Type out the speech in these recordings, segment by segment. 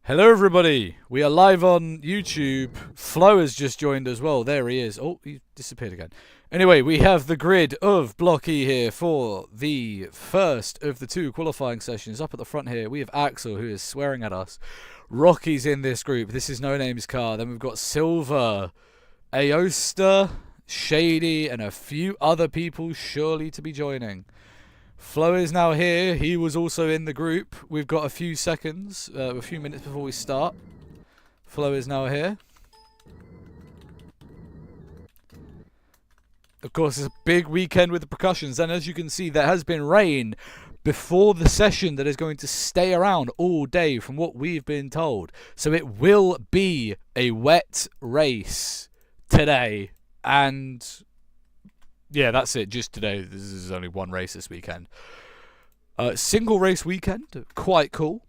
Hello everybody, we are live on YouTube. Flo has just joined as well. There he is. Oh, he disappeared again. Anyway, we have the grid of Block E here for the first of the two qualifying sessions. Up at the front here, we have Axel, who is swearing at us. Rocky's in this group. This is No Name's car. Then we've got Silver, Aosta, Shady, and a few other people surely to be joining. Flo is now here. He was also in the group. We've got a few seconds, a few minutes before we start. Flo is now here. Of course, it's a big weekend with the percussions, and as you can see, there has been rain before the session that is going to stay around all day from what we've been told. So it will be a wet race today, and yeah, that's it. Just today. This is only one race this weekend. Single race weekend. Quite cool.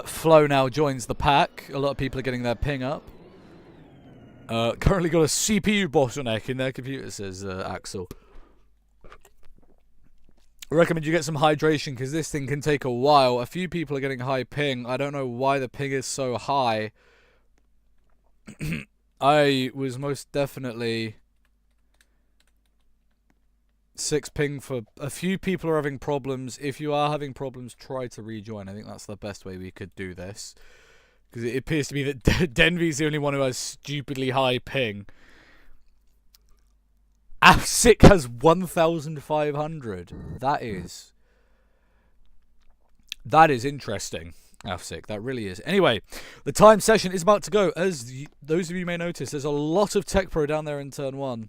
Flo now joins the pack. A lot of people are getting their ping up. Currently got a CPU bottleneck in their computer, says Axel. I recommend you get some hydration because this thing can take a while. A few people are getting high ping. I don't know why the ping is so high. I was most definitely 6 ping for a few people are having problems. If you are having problems, try to rejoin. I think that's the best way we could do this. Because it appears to me that Denvy's the only one who has stupidly high ping. Afsic has 1,500. That is interesting. Afsic, that really is. Anyway, the time session is about to go. As those of you may notice, there's a lot of Tech Pro down there in turn 1.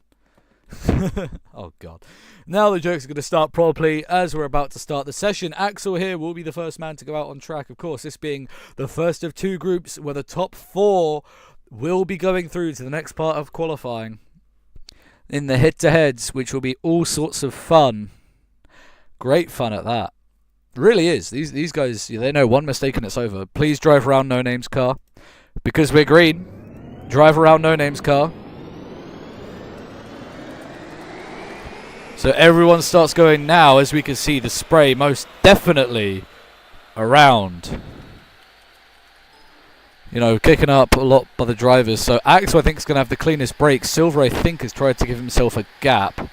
Oh god. Now the jokes are going to start properly as we're about to start the session. Axel here will be the first man to go out on track. Of course, this being the first of 2 groups where the top 4 will be going through to the next part of qualifying in the head-to-heads, which will be all sorts of fun. Great fun at that. Really is. These guys, they know one mistake and it's over. Please drive around No Name's car. Because we're green. Drive around No Name's car. So everyone starts going now, as we can see the spray most definitely around. You know, kicking up a lot by the drivers. So Axel, I think, is going to have the cleanest brakes. Silver, I think, has tried to give himself a gap.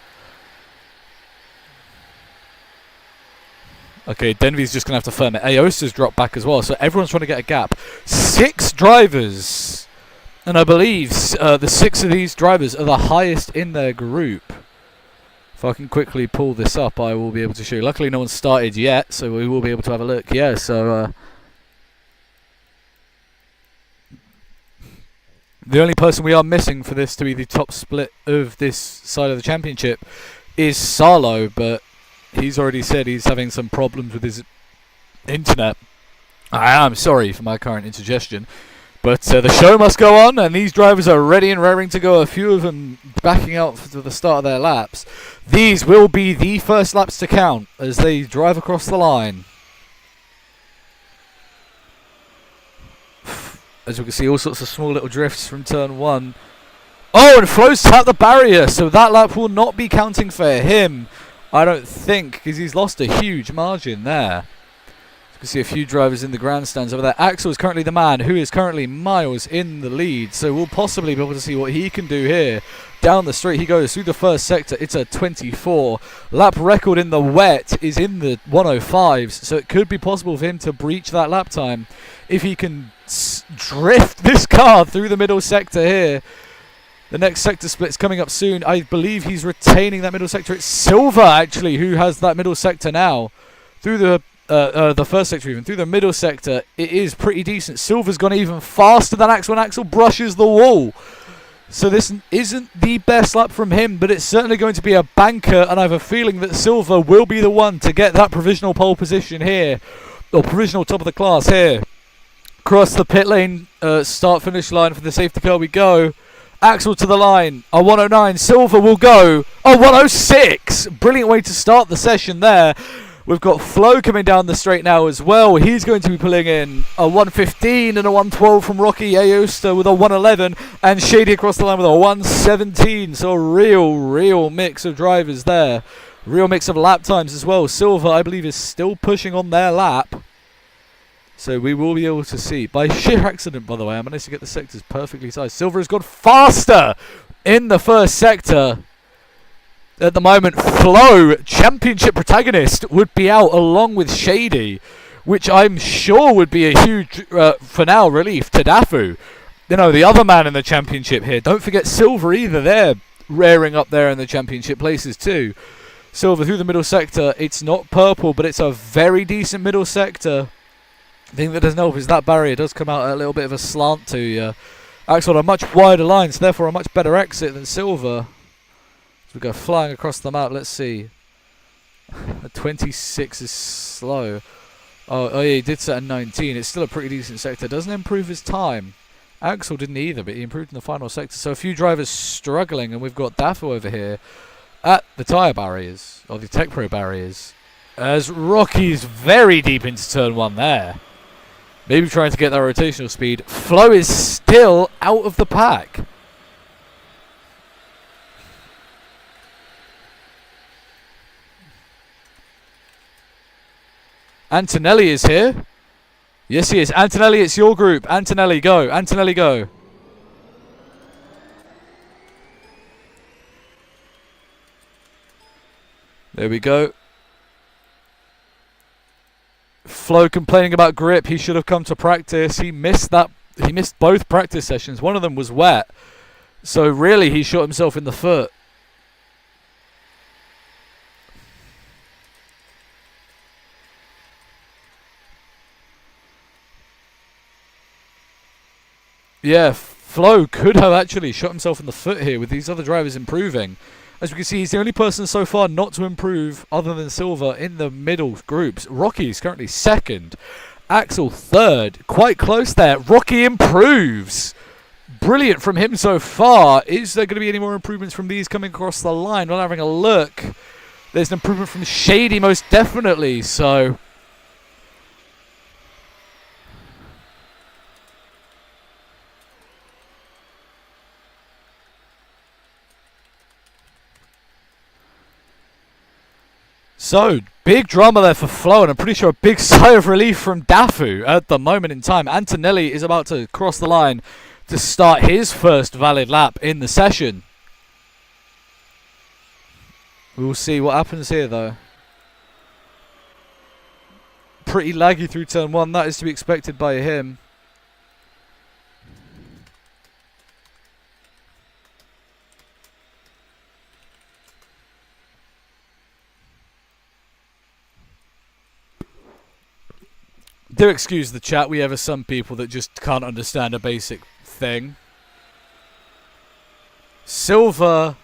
Okay, Denvy's just going to have to firm it. Aosta's dropped back as well, so everyone's trying to get a gap. 6 drivers. And I believe the 6 of these drivers are the highest in their group. If I can quickly pull this up, I will be able to show you. Luckily, no one's started yet, so we will be able to have a look. Yeah, so the only person we are missing for this to be the top split of this side of the championship is Salo, but he's already said he's having some problems with his internet. I am sorry for my current indigestion. But the show must go on, and these drivers are ready and raring to go. A few of them backing out to the start of their laps. These will be the first laps to count as they drive across the line. As we can see, all sorts of small little drifts from turn 1. Oh, and Flo's tapped the barrier, so that lap will not be counting for him, I don't think, because he's lost a huge margin there. You can see a few drivers in the grandstands over there. Axel is currently the man who is currently miles in the lead, so we'll possibly be able to see what he can do here. Down the straight he goes through the first sector. It's a 24. Lap record in the wet is in the 105s, so it could be possible for him to breach that lap time if he can drift this car through the middle sector here. The next sector split's coming up soon. I believe he's retaining that middle sector. It's Silver, actually, who has that middle sector now. Through the first sector, even through the middle sector, it is pretty decent. Silver's gone even faster than Axel, and Axel brushes the wall. So this isn't the best lap from him, but it's certainly going to be a banker, and I have a feeling that Silver will be the one to get that provisional pole position here, or provisional top of the class here. Across the pit lane, start-finish line for the safety car we go. Axel to the line, a 109. Silver will go a 106. Brilliant way to start the session there. We've got Flo coming down the straight now as well. He's going to be pulling in a 115 and a 112 from Rocky. Aosta with a 111 and Shady across the line with a 117. So a real mix of drivers there. Real mix of lap times as well. Silver, I believe, is still pushing on their lap. So we will be able to see, by sheer accident by the way, I managed to get the sectors perfectly sized. Silver has gone faster in the first sector. At the moment, Flo, championship protagonist, would be out along with Shady, which I'm sure would be a huge, for now, relief to Dafu. You know, the other man in the championship here. Don't forget Silver either. They're rearing up there in the championship places too. Silver through the middle sector. It's not purple, but it's a very decent middle sector. The thing that doesn't help is that barrier does come out at a little bit of a slant to you. Axel on a much wider line, so therefore a much better exit than Silver. As we go flying across the map, let's see. 26 is slow. Oh yeah, he did set a 19. It's still a pretty decent sector. Doesn't improve his time. Axel didn't either, but he improved in the final sector. So a few drivers struggling, and we've got Dafu over here at the tyre barriers, or the Tech Pro barriers. As Rocky's very deep into turn 1 there. Maybe trying to get that rotational speed. Flo is still out of the pack. Antonelli is here. Yes, he is. Antonelli, it's your group. Antonelli, go. Antonelli, go. There we go. Flo complaining about grip. He should have come to practice. He missed that. He missed both practice sessions. One of them was wet. So really, he shot himself in the foot. Yeah, Flo could have actually shot himself in the foot here with these other drivers improving. As we can see, he's the only person so far not to improve other than Silver in the middle groups. Rocky is currently second. Axel third. Quite close there. Rocky improves. Brilliant from him so far. Is there going to be any more improvements from these coming across the line? Well, having a look. There's an improvement from Shady most definitely. So big drama there for Flo, and I'm pretty sure a big sigh of relief from Dafu at the moment in time. Antonelli is about to cross the line to start his first valid lap in the session. We'll see what happens here, though. Pretty laggy through turn 1. That is to be expected by him. Do excuse the chat, we have some people that just can't understand a basic thing. Silver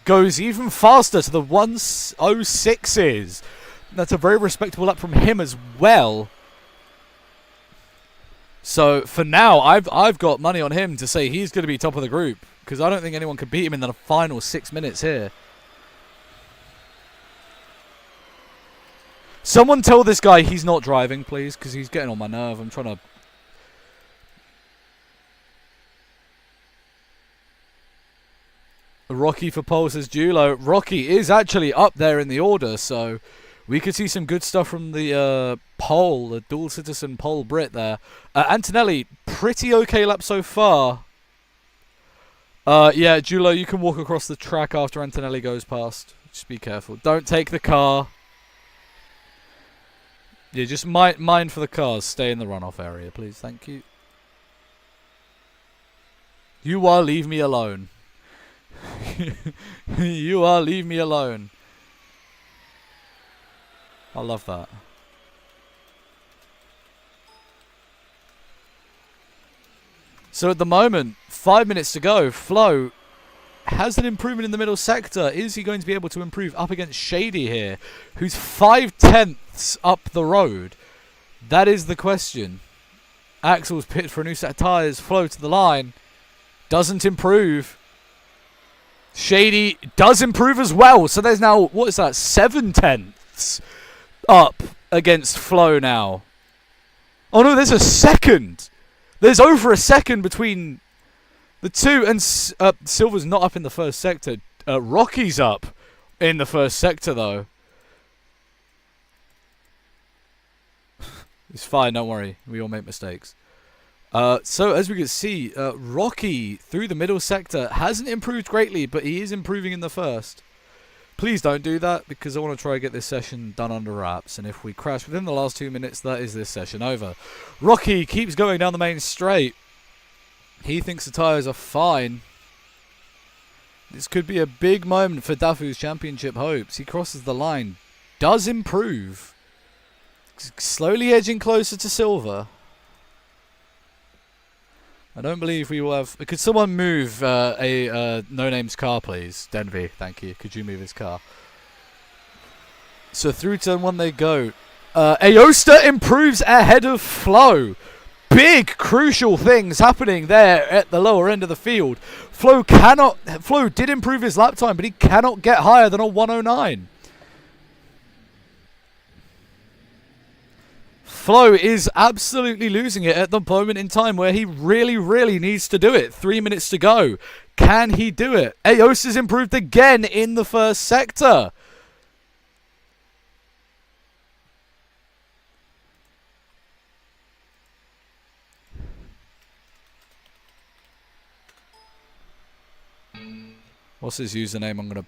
goes even faster to the 1:06s. That's a very respectable lap from him as well. So for now, I've got money on him to say he's going to be top of the group, because I don't think anyone can beat him in the final 6 minutes here. Someone tell this guy he's not driving, please, because he's getting on my nerve. I'm trying to... Rocky for pole, says Julo. Rocky is actually up there in the order, so we could see some good stuff from the pole, the dual citizen pole Brit there. Antonelli, pretty okay lap so far. Yeah, Julo, you can walk across the track after Antonelli goes past. Just be careful. Don't take the car. Yeah, just mind for the cars. Stay in the runoff area, please. Thank you. You are leave me alone. You are leave me alone. I love that. So at the moment, 5 minutes to go. Flo has an improvement in the middle sector. Is he going to be able to improve up against Shady here, who's 5/10 up the road? That is the question. Axel's pitted for a new set of tyres. Flo to the line. Doesn't improve. Shady does improve as well. So there's now, what is that, 7/10 up against Flo now. Oh no, there's a second. There's over a second between the two, and Silver's not up in the first sector. Rocky's up in the first sector, though. It's fine, don't worry. We all make mistakes. So as we can see, Rocky through the middle sector hasn't improved greatly, but he is improving in the first. Please don't do that, because I want to try and get this session done under wraps, and if we crash within the last 2 minutes, that is this session over. Rocky keeps going down the main straight. He thinks the tyres are fine. This could be a big moment for Dafu's championship hopes. He crosses the line, does improve. Slowly edging closer to silver. I don't believe we will have... Could someone move a no-name's car, please? Denby, thank you. Could you move his car? So through turn 1 they go. Aosta improves ahead of Flo. Big, crucial things happening there at the lower end of the field. Flo did improve his lap time, but he cannot get higher than a 109. Flo is absolutely losing it at the moment in time where he really, really needs to do it. 3 minutes to go. Can he do it? Aosta's improved again in the first sector. What's his username? I'm going to...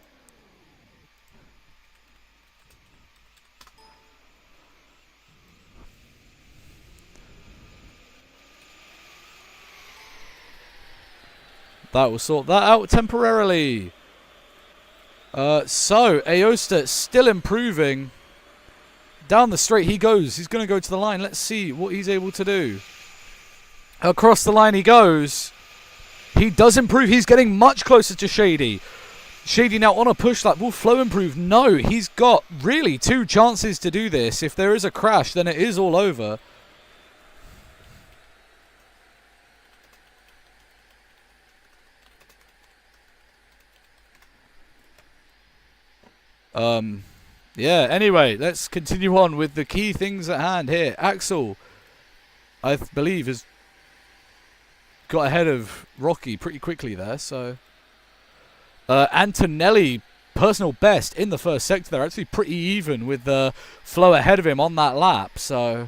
That will sort that out temporarily. So, Aosta still improving. Down the straight he goes. He's going to go to the line. Let's see what he's able to do. Across the line he goes. He does improve. He's getting much closer to Shady. Shady now on a push lap. Will Flo improve? No. He's got really 2 chances to do this. If there is a crash, then it is all over. Yeah, anyway, let's continue on with the key things at hand here. Axel, I believe, has got ahead of Rocky pretty quickly there, so... Antonelli, personal best in the first sector. They're actually pretty even with Flo ahead of him on that lap, so...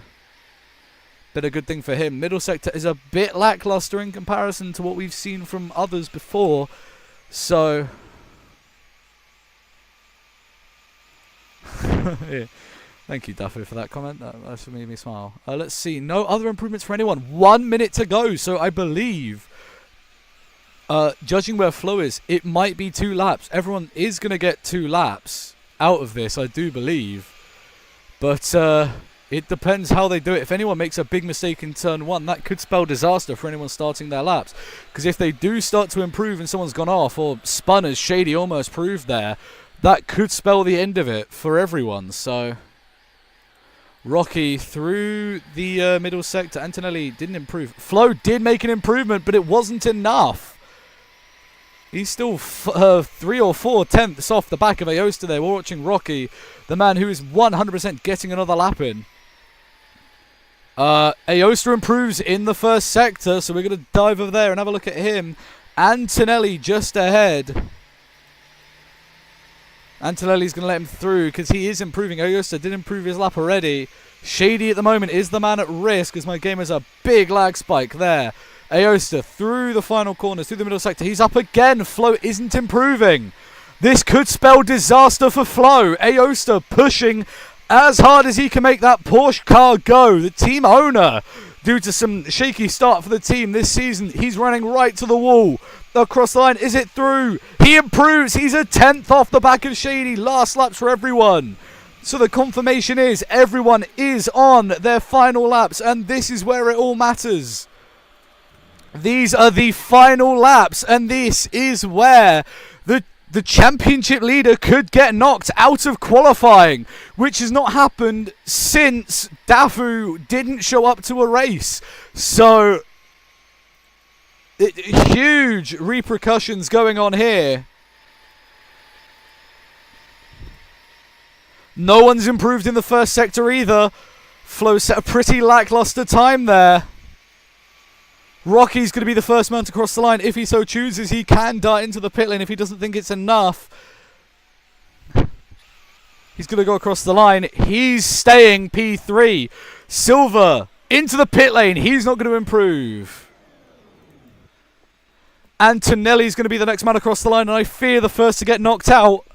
Bit a good thing for him. Middle sector is a bit lackluster in comparison to what we've seen from others before, so... Yeah. Thank you, Daffy, for that comment. That's made me smile. Let's see. No other improvements for anyone. 1 minute to go. So I believe, judging where Flo is, it might be 2 laps. Everyone is going to get 2 laps out of this, I do believe. But it depends how they do it. If anyone makes a big mistake in turn 1, that could spell disaster for anyone starting their laps. Because if they do start to improve and someone's gone off, or spun as Shady almost proved there, that could spell the end of it for everyone. So, Rocky through the middle sector. Antonelli didn't improve. Flo did make an improvement, but it wasn't enough. He's still 3 or 4 tenths off the back of Aosta there. We're watching Rocky, the man who is 100% getting another lap in. Aosta improves in the first sector, so we're going to dive over there and have a look at him. Antonelli just ahead. Antonelli's going to let him through because he is improving. Aosta did improve his lap already. Shady at the moment is the man at risk as my game has a big lag spike there. Aosta through the final corners, through the middle sector. He's up again. Flo isn't improving. This could spell disaster for Flo. Aosta pushing as hard as he can make that Porsche car go. The team owner, due to some shaky start for the team this season, he's running right to the wall. Across the line, is it through? He improves. He's a 10th off the back of Shady. Last laps for everyone. So the confirmation is everyone is on their final laps, and this is where it all matters. These are the final laps, and this is where the championship leader could get knocked out of qualifying, which has not happened since Dafu didn't show up to a race. So... huge repercussions going on here. No one's improved in the first sector either. Flo set a pretty lackluster time there. Rocky's going to be the first man to cross the line. If he so chooses, he can dart into the pit lane if he doesn't think it's enough. He's going to go across the line. He's staying P3. Silver into the pit lane. He's not going to improve. Antonelli's going to be the next man across the line, and I fear the first to get knocked out.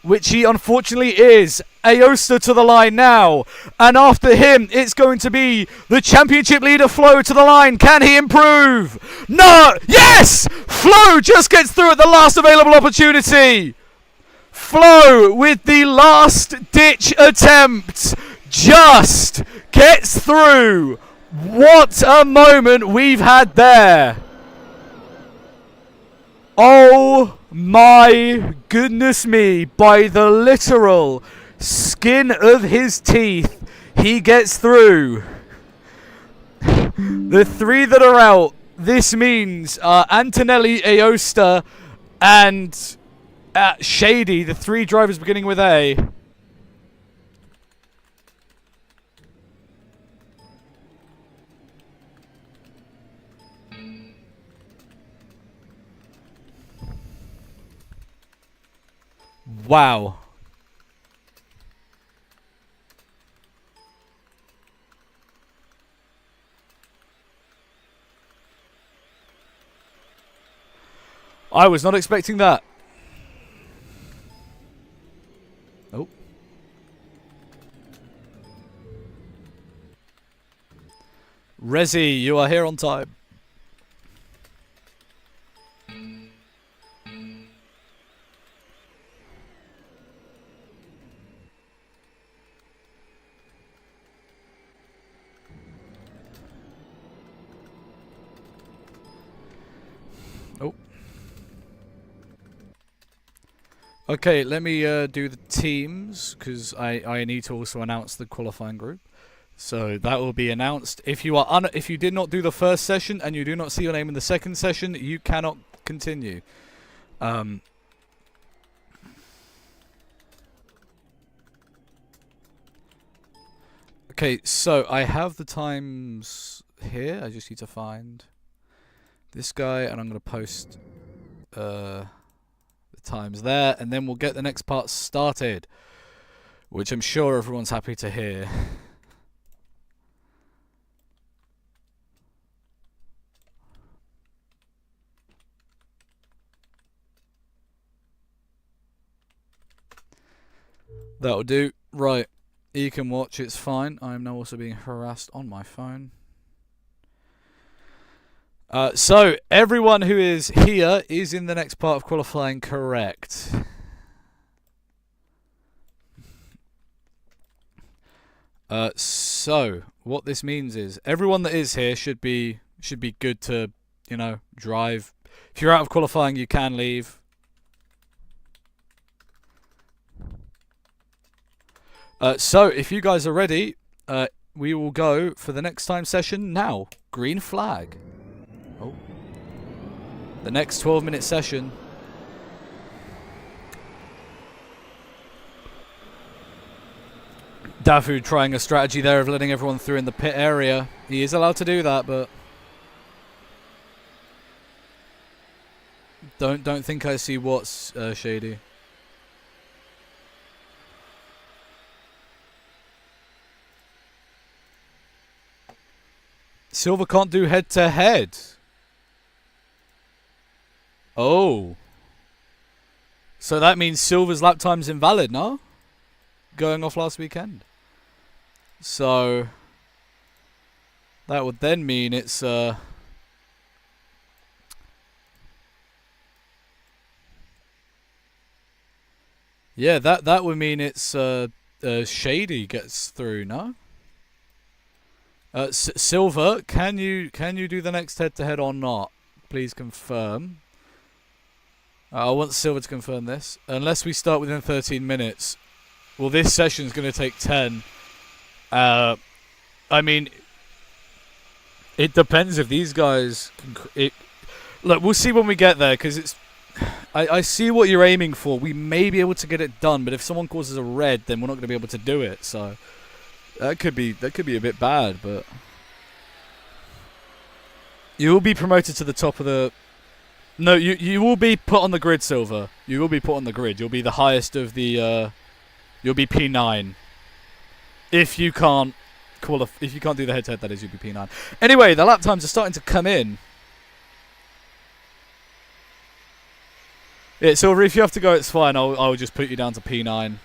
Which he unfortunately is. Aosta to the line now. And after him, it's going to be the championship leader, Flo, to the line. Can he improve? No! Yes! Flo just gets through at the last available opportunity. Flo, with the last-ditch attempt, just gets through. What a moment we've had there. Oh my goodness me, by the literal skin of his teeth, he gets through. The three that are out, this means Antonelli, Aosta, and Shady, the three drivers beginning with A. Wow. I was not expecting that. Oh. Rezi, you are here on time. Oh. Okay, let me do the teams, because I need to also announce the qualifying group. So that will be announced. If you are if you did not do the first session and you do not see your name in the second session, you cannot continue. Okay, so I have the times here. I just need to find this guy, and I'm going to post the times there, and then we'll get the next part started, which I'm sure everyone's happy to hear. That'll do. Right. You can watch, it's fine. I'm now also being harassed on my phone. So, everyone who is here is in the next part of qualifying, correct. So, what this means is, everyone that is here should be good to, you know, drive. If you're out of qualifying, you can leave. So, if you guys are ready, we will go for the next time session now. Green flag. Oh. The next 12-minute session. Dafu trying a strategy there of letting everyone through in the pit area. He is allowed to do that, but don't think I see what's shady. Silver can't do head-to-head. Oh. So that means Silver's lap time's invalid, no? Going off last weekend. So that would then mean it's yeah, that would mean it's Shady gets through, no? Silver, can you do the next head-to-head or not? Please confirm. I want Silver to confirm this. Unless we start within 13 minutes. Well, this session's going to take 10. I mean, it depends if these guys can... Look, we'll see when we get there, because it's... I see what you're aiming for. We may be able to get it done, but if someone causes a red, then we're not going to be able to do it, so... That could be a bit bad, but... You will be promoted to the top of the No, you will be put on the grid, Silver. You will be put on the grid. You'll be the highest of the. You'll be P9. If you can't if you can't do the head-to-head, that is, you'll be P9. Anyway, the lap times are starting to come in. Yeah, Silver, if you have to go, it's fine. I'll just put you down to P9.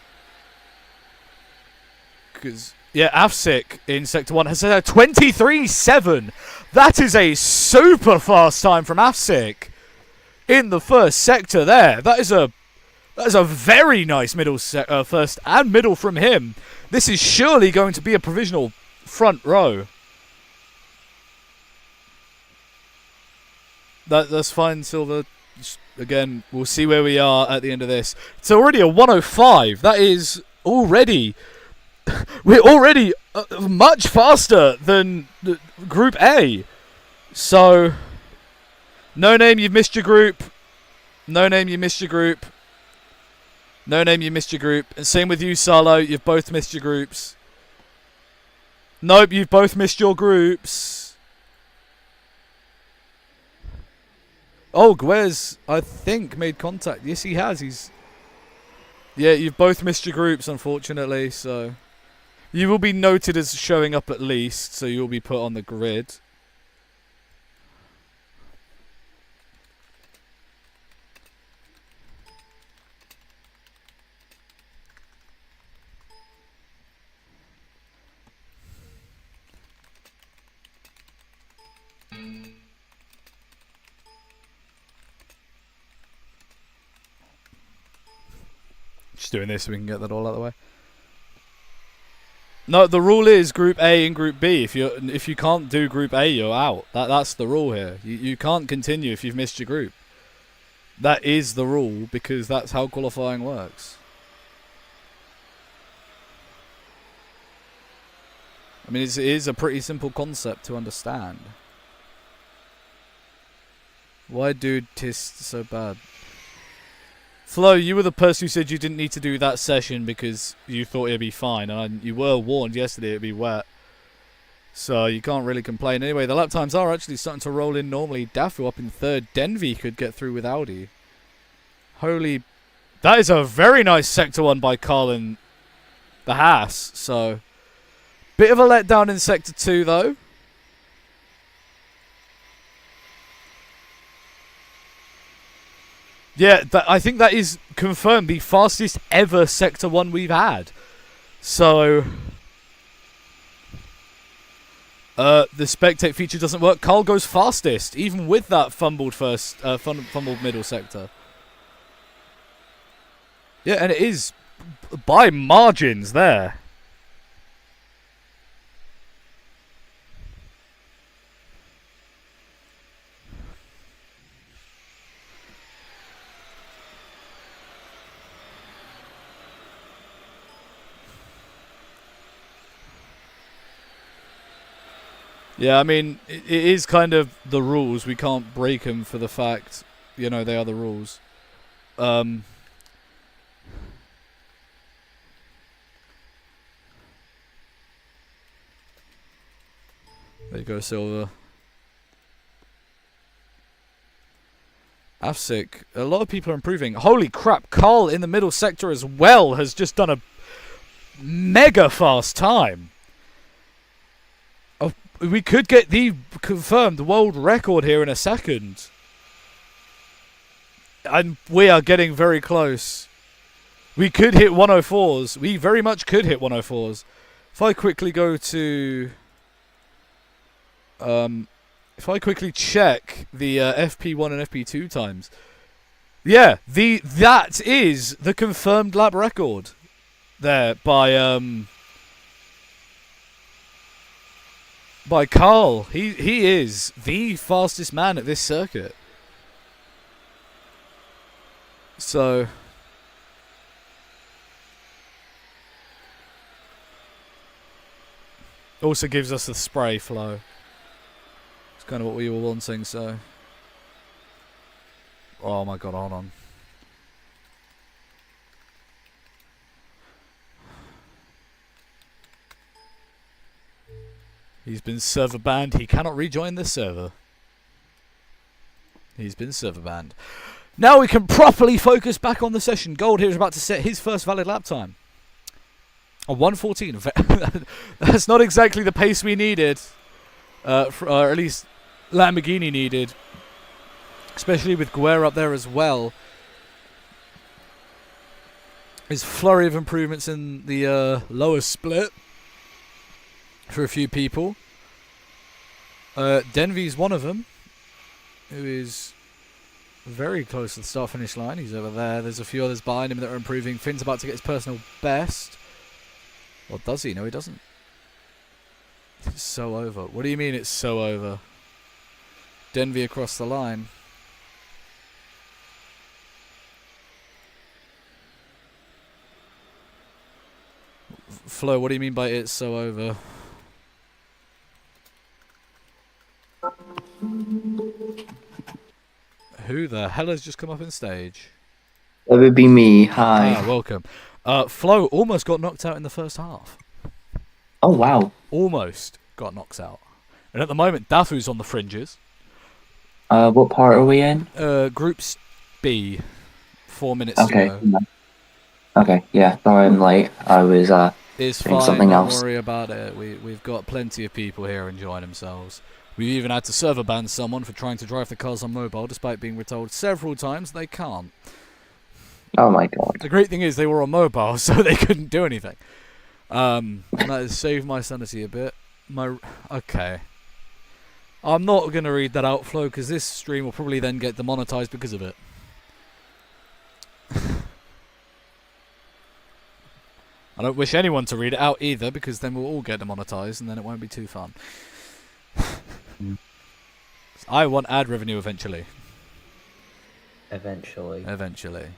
Because, yeah, Afsik in Sector 1 has a 23.7. That is a super fast time from Afsik in the first sector there. That is a very nice middle first and middle from him. This is surely going to be a provisional front row. That's fine, Silver. Again, we'll see where we are at the end of this. It's already a 105. That is already... We're already much faster than Group A. So... No Name, you've missed your group. No Name, you missed your group. No Name, you missed your group. And same with you, Salo. You've both missed your groups. Nope, you've both missed your groups. Oh, Gwez, I think, made contact. Yes, he has. Yeah, you've both missed your groups, unfortunately. So you will be noted as showing up at least. So you'll be put on the grid. Just doing this so we can get that all out of the way. No, the rule is Group A and Group B. If you can't do Group A, you're out. That's the rule here. You can't continue if you've missed your group. That is the rule because that's how qualifying works. I mean, it is a pretty simple concept to understand. Why dude tist so bad? Flo, you were the person who said you didn't need to do that session because you thought it'd be fine, and you were warned yesterday it'd be wet. So you can't really complain. Anyway, the lap times are actually starting to roll in normally. Dafu up in third. Denvi could get through with Audi. Holy... That is a very nice Sector 1 by Carl and the Haas. So, bit of a letdown in Sector 2, though. Yeah, I think that is confirmed the fastest ever Sector 1 we've had. So, the spectate feature doesn't work. Carl goes fastest, even with that fumbled middle sector. Yeah, and it is by margins there. Yeah, I mean, it is kind of the rules. We can't break them for the fact, you know, they are the rules. There you go, Silver. Afsik. A lot of people are improving. Holy crap, Carl in the middle sector as well has just done a mega fast time. We could get the confirmed world record here in a second. And we are getting very close. We could hit 104s. We very much could hit 104s. If I quickly go to... if I quickly check the FP1 and FP2 times. Yeah, that is the confirmed lap record. There, by Carl. He is the fastest man at this circuit. So also gives us the spray flow. It's kind of what we were wanting, so. Oh my god, hold on. He's been server banned. He cannot rejoin this server. He's been server banned. Now we can properly focus back on the session. Gold here is about to set his first valid lap time. A 1:14. That's not exactly the pace we needed. Or at least Lamborghini needed. Especially with Guerra up there as well. His flurry of improvements in the lower split for a few people. Denvy's one of them, who is very close to the start-finish line. He's over there. There's a few others behind him that are improving. Finn's about to get his personal best. Or does he? No, he doesn't. It's so over. What do you mean it's so over? Denvy across the line. Flo, what do you mean by it's so over? Who the hell has just come up on stage? That would be me. Hi. Ah, welcome. Flo almost got knocked out in the first half. Oh, wow. Almost got knocked out. And at the moment, Dafu's on the fringes. What part are we in? Groups B. 4 minutes to go. Okay, yeah. Sorry I'm late. I was It's doing fine, something don't else. worry about it. We've got plenty of people here enjoying themselves. We've even had to server ban someone for trying to drive the cars on mobile, despite being told several times they can't. Oh my god. The great thing is they were on mobile, so they couldn't do anything. And that has saved my sanity a bit. Okay. I'm not going to read that out, Flo, because this stream will probably then get demonetized because of it. I don't wish anyone to read it out either, because then we'll all get demonetized, and then it won't be too fun. I want ad revenue eventually. Eventually.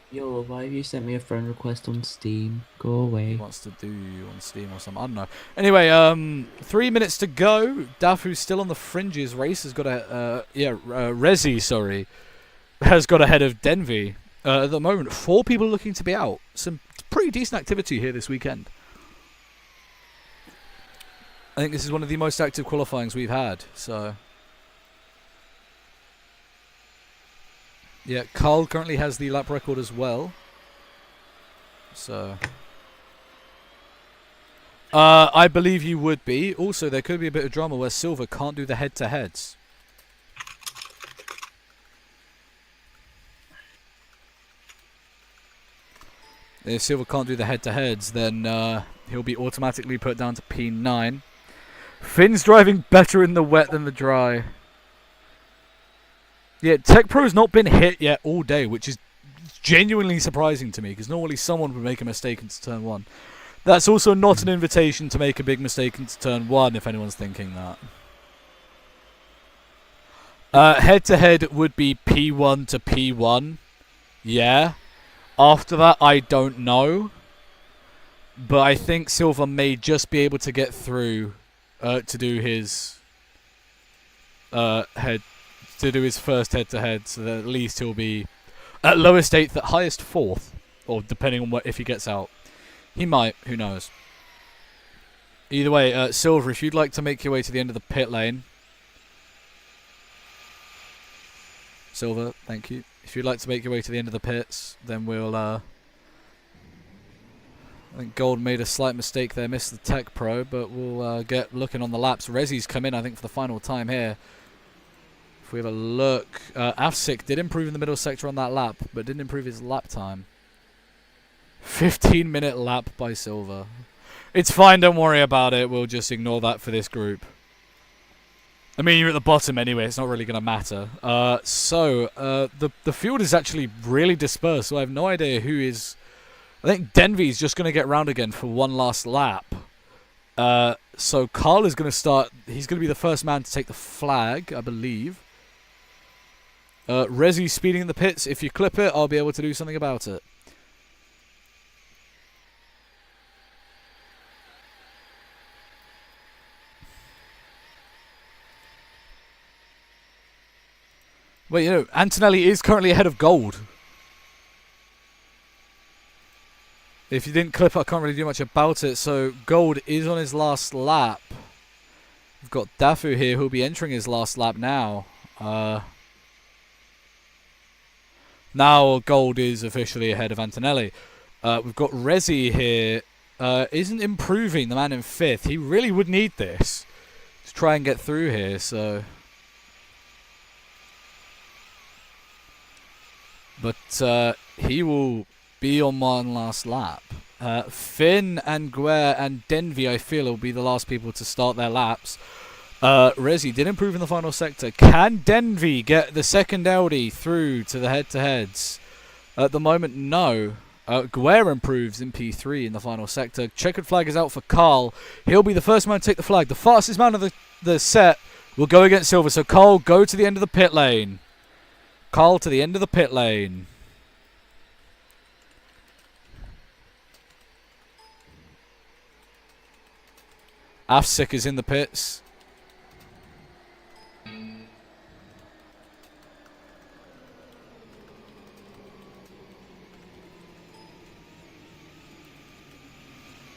Yo, why have you sent me a friend request on Steam? Go away. He wants to do you on Steam or something. I don't know. Anyway, 3 minutes to go. Dafu's still on the fringes. Race has got a Rezi, sorry, has got ahead of Denvy. At the moment, 4 people looking to be out. Some pretty decent activity here this weekend. I think this is one of the most active qualifyings we've had. So, yeah, Carl currently has the lap record as well. So, I believe you would be. Also, there could be a bit of drama where Silver can't do the head-to-heads. If Silver can't do the head-to-heads, then he'll be automatically put down to P9. Finn's driving better in the wet than the dry. Yeah, Tech Pro's not been hit yet all day, which is genuinely surprising to me, because normally someone would make a mistake into turn 1. That's also not an invitation to make a big mistake into turn 1, if anyone's thinking that. Head-to-head would be P1 to P1. Yeah. After that, I don't know. But I think Silver may just be able to get through to do his first head-to-head, so that at least he'll be at lowest 8th, at highest 4th, or depending on if he gets out. He might, who knows. Either way, Silver, if you'd like to make your way to the end of the pit lane. Silver, thank you. If you'd like to make your way to the end of the pits, then we'll I think Gold made a slight mistake there, missed the Tech Pro, but we'll get looking on the laps. Rezi's come in, I think, for the final time here. If we have a look, Afsik did improve in the middle sector on that lap, but didn't improve his lap time. 15-minute lap by Silver. It's fine, don't worry about it. We'll just ignore that for this group. I mean, you're at the bottom anyway. It's not really going to matter. The field is actually really dispersed, so I have no idea who is... I think Denvy's just going to get round again for one last lap. So Carl is going to start... He's going to be the first man to take the flag, I believe. Rezi speeding in the pits. If you clip it, I'll be able to do something about it. Well, you know, Antonelli is currently ahead of Gold. If you didn't clip it, I can't really do much about it. So, Gold is on his last lap. We've got Dafu here, who'll be entering his last lap now. Now Gold is officially ahead of Antonelli. We've got Resi here. Isn't improving, the man in 5th. He really would need this to try and get through here, so... But he will be on one last lap. Finn and Guer and Denvi, I feel, will be the last people to start their laps. Resi did improve in the final sector. Can Denvi get the second Audi through to the head-to-heads? At the moment, no. Guer improves in P3 in the final sector. Checkered flag is out for Carl. He'll be the first man to take the flag. The fastest man of the set will go against Silver. So Carl, go to the end of the pit lane. Carl to the end of the pit lane. Afsik is in the pits.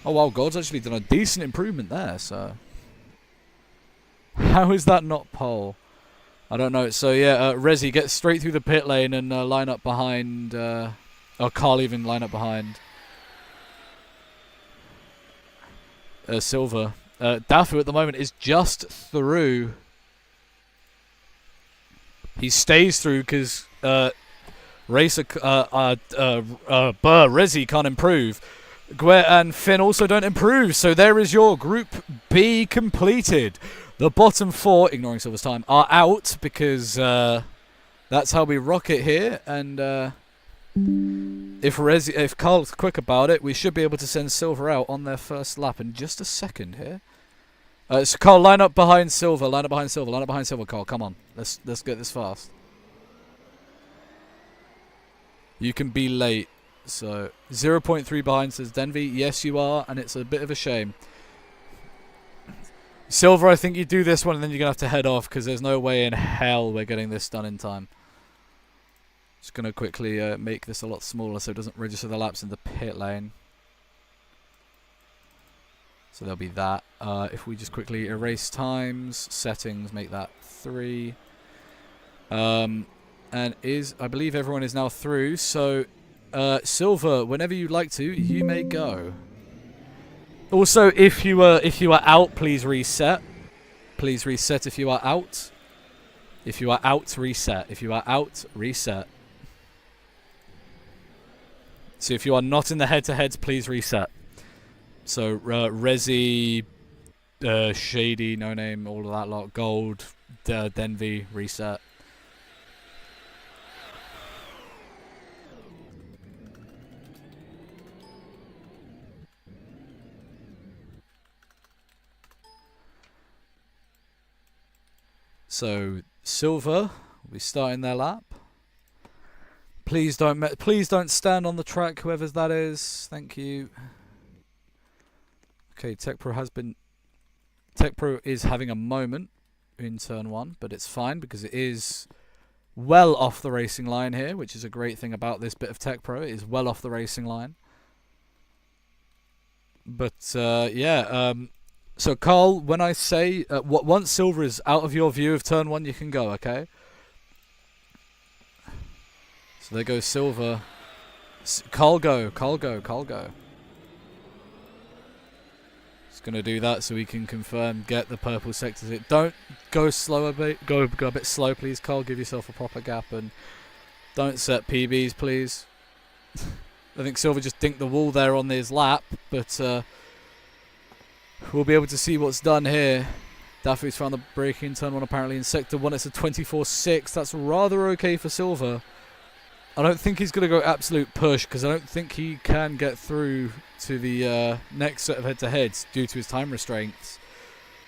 Oh wow, God's actually done a decent improvement there, so... How is that not pole? I don't know. So yeah, Resi gets straight through the pit lane and line up behind... or Carl even line up behind... Silver. Dafu at the moment is just through. He stays through because Resi can't improve. Guer and Finn also don't improve. So there is your Group B completed. The bottom 4, ignoring Silver's time, are out because that's how we rock it here. And if Carl's quick about it, we should be able to send Silver out on their first lap in just a second here. So Carl, line up behind Silver, line up behind Silver, line up behind Silver, Carl. Come on, let's get this fast. You can be late. So 0.3 behind, says Denvi. Yes, you are, and it's a bit of a shame. Silver, I think you do this one, and then you're gonna have to head off because there's no way in hell we're getting this done in time. Just gonna quickly make this a lot smaller so it doesn't register the laps in the pit lane. So there'll be that. If we just quickly erase times, settings, make that 3. And I believe everyone is now through. So Silver, whenever you'd like to, you may go. Also, if you are out, please reset. Please reset if you are out. If you are out, reset. If you are out, reset. So if you are not in the head-to-heads, please reset. So Resi, Shady, No Name, all of that lot, Gold, Denvi, reset. So Silver will be starting their lap. Please don't stand on the track, whoever's that is. Thank you. Okay, Tech Pro is having a moment in turn 1, but it's fine because it is well off the racing line here, which is a great thing about this bit of Tech Pro. It is well off the racing line. But yeah, so Carl, when I say once Silver is out of your view of turn 1, you can go. Okay. So there goes Silver. Carl go. Carl go. Carl go. Going to do that so we can confirm, get the purple sectors. Don't go slow a bit. Go a bit slow, please, Carl. Give yourself a proper gap and don't set PBs, please. I think Silver just dinked the wall there on his lap, but we'll be able to see what's done here. Daffy's found the braking in turn 1 apparently in sector 1. It's a 24.6. That's rather okay for Silver. I don't think he's going to go absolute push because I don't think he can get through to the next set of head-to-heads due to his time restraints.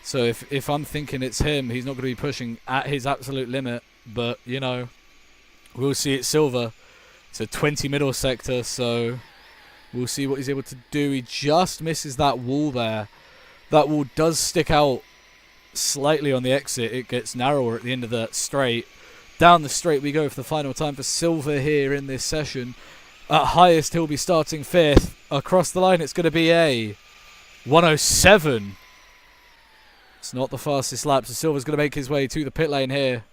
So if I'm thinking it's him, he's not going to be pushing at his absolute limit. But, you know, we'll see. It's Silver. It's a 20 middle sector, so we'll see what he's able to do. He just misses that wall there. That wall does stick out slightly on the exit. It gets narrower at the end of the straight. Down the straight we go for the final time for Silver here in this session. At highest, he'll be starting 5th. Across the line, it's going to be a 107. It's not the fastest lap, so Silver's going to make his way to the pit lane here.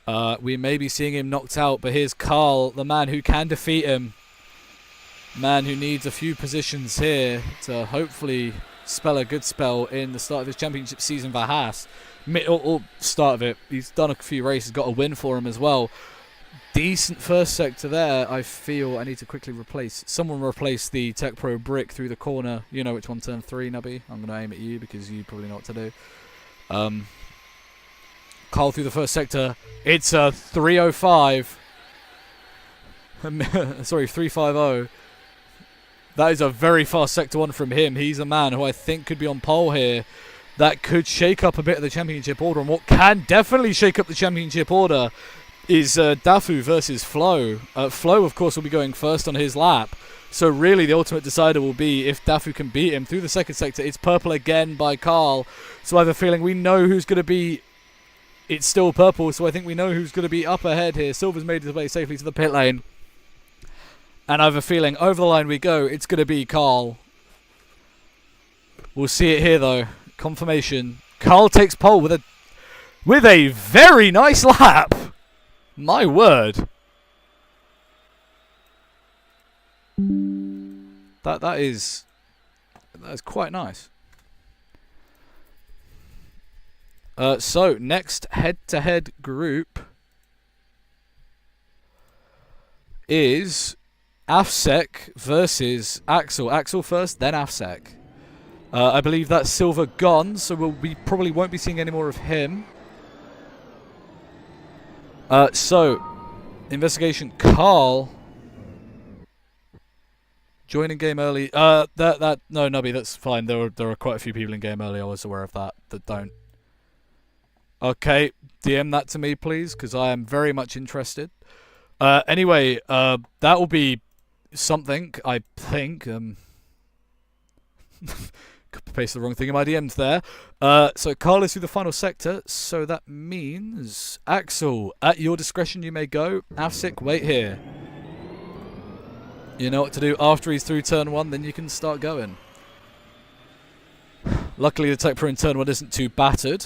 We may be seeing him knocked out, but here's Carl, the man who can defeat him. Man who needs a few positions here to hopefully spell a good spell in the start of his championship season for Haas. Or start of it. He's done a few races, got a win for him as well. Decent first sector there. I feel I need to quickly someone replace the Tech Pro brick through the corner. You know which one, turn 3, Nubby. I'm going to aim at you because you probably know what to do. Carl through the first sector. It's a 305. Sorry, 350. That is a very fast sector 1 from him. He's a man who I think could be on pole here. That could shake up a bit of the championship order. And what can definitely shake up the championship order is Dafu versus Flo. Flo, of course, will be going first on his lap. So really the ultimate decider will be if Dafu can beat him through the second sector. It's purple again by Carl. So I have a feeling we know who's going to be... It's still purple, so I think we know who's going to be up ahead here. Silver's made his way safely to the pit lane. And I have a feeling over the line we go. It's going to be Carl. We'll see it here, though. Confirmation. Carl takes pole with a very nice lap. My word. That is quite nice. So next head-to-head group is Afsec versus Axel. Axel first, then Afsec. I believe that's Silver gone, so we probably won't be seeing any more of him. So, investigation. Carl joining game early. No, Nubby, that's fine. There are quite a few people in game early. I was aware of that don't. Okay, DM that to me, please, because I am very much interested. Anyway, that will be something, I think. Paste the wrong thing in my DMs there. So Carl is through the final sector, so that means Axel, at your discretion you may go. Afsik, wait here. You know what to do after he's through turn 1, then you can start going. Luckily the Tech Pro in turn 1 isn't too battered.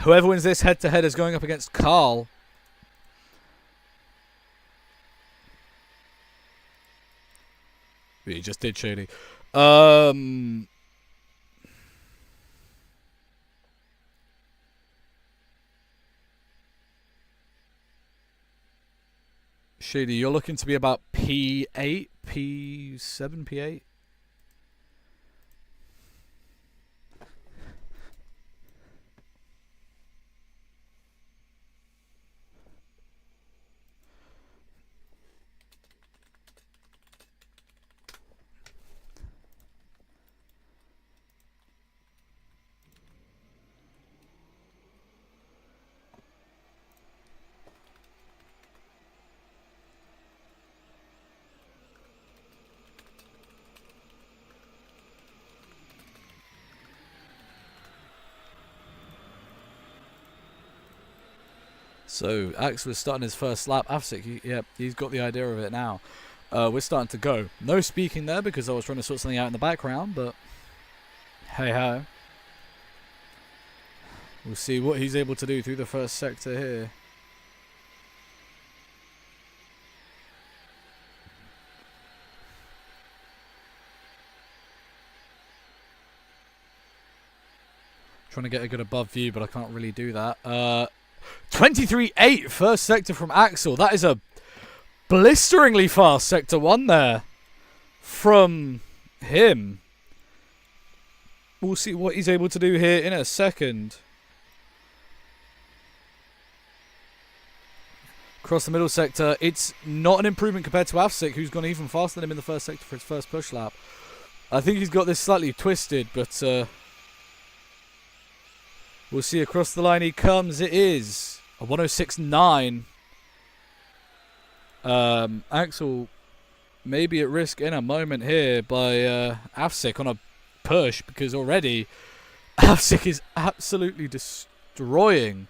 Whoever wins this head-to-head is going up against Carl. He just did, Shady. Shady, you're looking to be about P8, P7, P8? So, Axe was starting his first lap. Afsik, yep, he's got the idea of it now. We're starting to go. No speaking there because I was trying to sort something out in the background, but hey-ho. We'll see what he's able to do through the first sector here. Trying to get a good above view, but I can't really do that. 23.8 first sector from Axel. That is a blisteringly fast sector 1 there from him. We'll see what he's able to do here in a second. Across the middle sector, it's not an improvement compared to Afsik, who's gone even faster than him in the first sector for his first push lap. I think he's got this slightly twisted, but we'll see. Across the line he comes. It is a 106.9. Axel may be at risk in a moment here by Afsik on a push, because already Afsik is absolutely destroying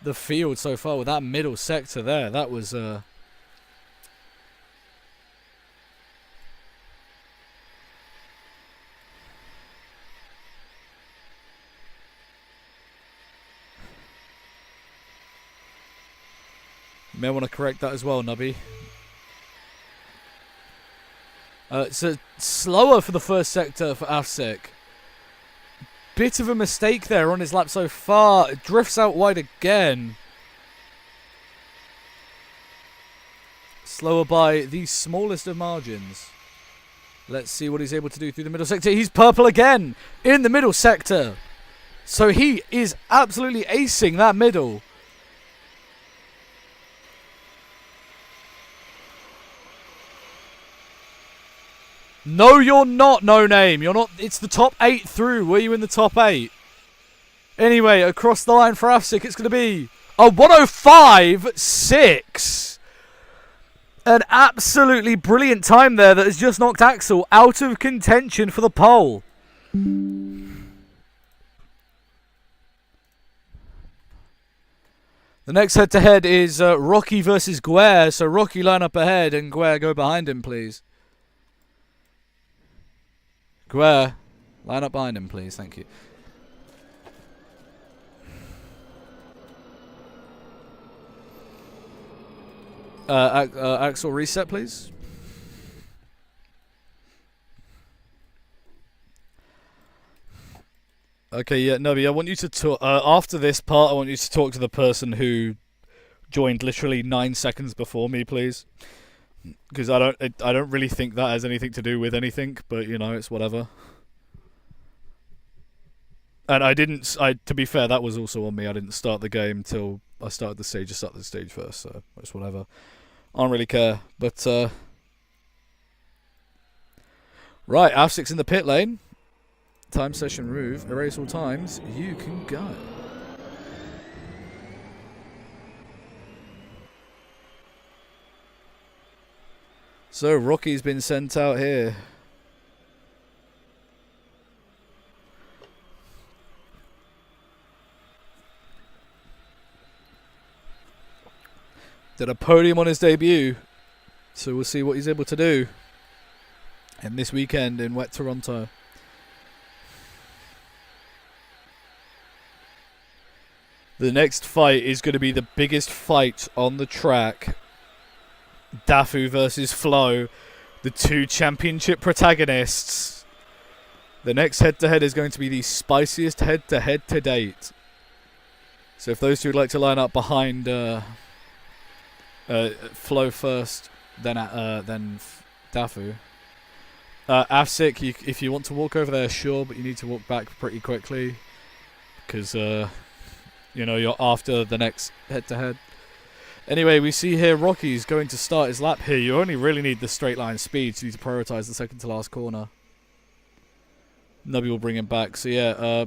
the field so far with that middle sector there. That was May want to correct that as well, Nubby. It's slower for the first sector for Afsek. Bit of a mistake there on his lap so far. It drifts out wide again. Slower by the smallest of margins. Let's see what he's able to do through the middle sector. He's purple again in the middle sector. So he is absolutely acing that middle. No, you're not, No Name. You're not. It's the top 8 through. Were you in the top 8? Anyway, across the line for Afsik, it's going to be a 105.6. An absolutely brilliant time there that has just knocked Axel out of contention for the pole. The next head-to-head is Rocky versus Guerre. So Rocky line up ahead and Guerre go behind him, please. Guerre, line up behind him, please. Thank you. Axel, reset, please. Okay, yeah, Nubby, I want you to talk. After this part, I want you to talk to the person who joined literally 9 seconds before me, please. Because I don't really think that has anything to do with anything, but you know, it's whatever. And to be fair, that was also on me. I didn't start the game till I started the stage. I started the stage first, so it's whatever. I don't really care. But right, Afsik's in the pit lane. Time session remove. Erase all times. You can go. So Rocky's been sent out here. Did a podium on his debut. So we'll see what he's able to do in this weekend in wet Toronto. The next fight is going to be the biggest fight on the track. Dafu versus Flo, the 2 championship protagonists. The next head-to-head is going to be the spiciest head-to-head to date. So if those two would like to line up behind Flo first, then Dafu. Afsik, if you want to walk over there, sure, but you need to walk back pretty quickly because you know, you're after the next head-to-head. Anyway, we see here Rocky's going to start his lap here. You only really need the straight line speed, so you need to prioritise the second to last corner. Nubby will bring him back. So yeah,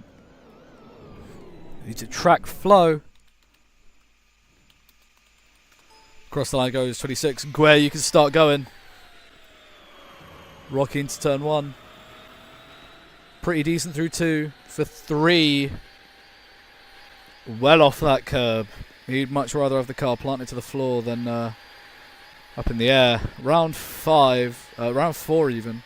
need to track Flo. Across the line goes 26. Guerre, you can start going. Rocky into turn 1. Pretty decent through 2. For 3. Well off that curb. He'd much rather have the car planted to the floor than up in the air. Round 5. Round 4 even.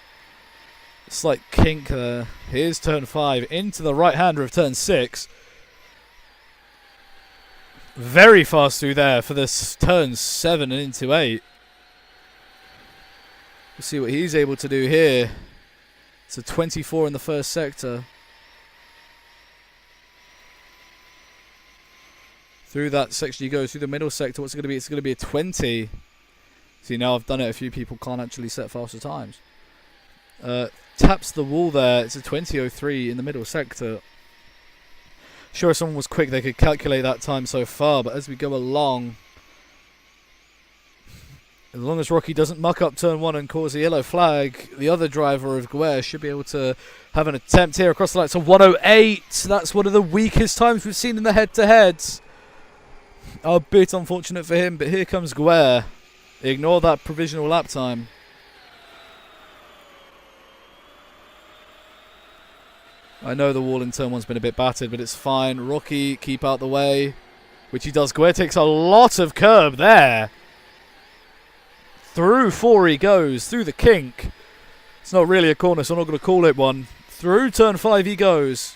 Slight kink there. Here's turn 5. Into the right-hander of turn 6. Very fast through there for this turn 7 and into 8. We'll see what he's able to do here. It's a 24 in the first sector. Through that section he goes, through the middle sector. What's it going to be? It's going to be a 20. See, now I've done it. A few people can't actually set faster times. Taps the wall there. It's a 20.03 in the middle sector. Sure, if someone was quick, they could calculate that time so far. But as we go along, as long as Rocky doesn't muck up turn 1 and cause a yellow flag, the other driver of Guerre should be able to have an attempt here across the line. It's a 108. That's one of the weakest times we've seen in the head-to-heads. A bit unfortunate for him, but here comes Guerre. Ignore that provisional lap time. I know the wall in turn 1's been a bit battered, but it's fine. Rocky, keep out the way, which he does. Guerre takes a lot of curb there. Through 4 he goes, through the kink. It's not really a corner, so I'm not going to call it one. Through turn 5 he goes.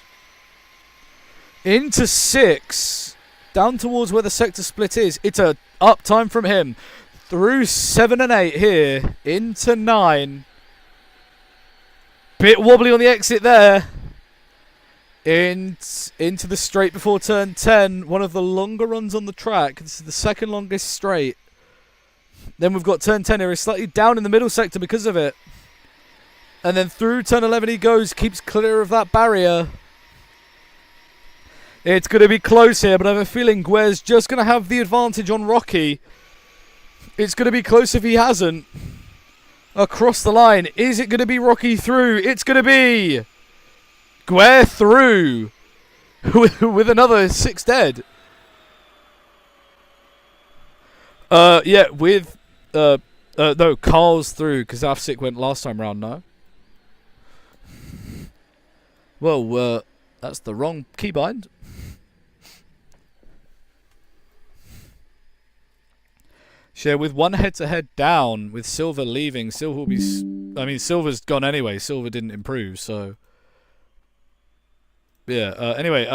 Into 6. down towards where the sector split is. It's a up time from him. Through 7 and 8 here. Into 9. Bit wobbly on the exit there. Into the straight before turn 10. One of the longer runs on the track. This is the second longest straight. Then we've got turn 10 here. He's slightly down in the middle sector because of it. And then through turn 11 he goes. Keeps clear of that barrier. It's going to be close here, but I have a feeling Guer's just going to have the advantage on Rocky. It's going to be close if he hasn't. Across the line. Is it going to be Rocky through? It's going to be Guer through. With another 6 dead. Yeah, with... no, Carl's through, because Afsik went last time round, no? Well, that's the wrong keybind. Share with one head-to-head down, with Silver leaving. Silver will be... I mean, Silver's gone anyway. Silver didn't improve, so... Yeah, anyway,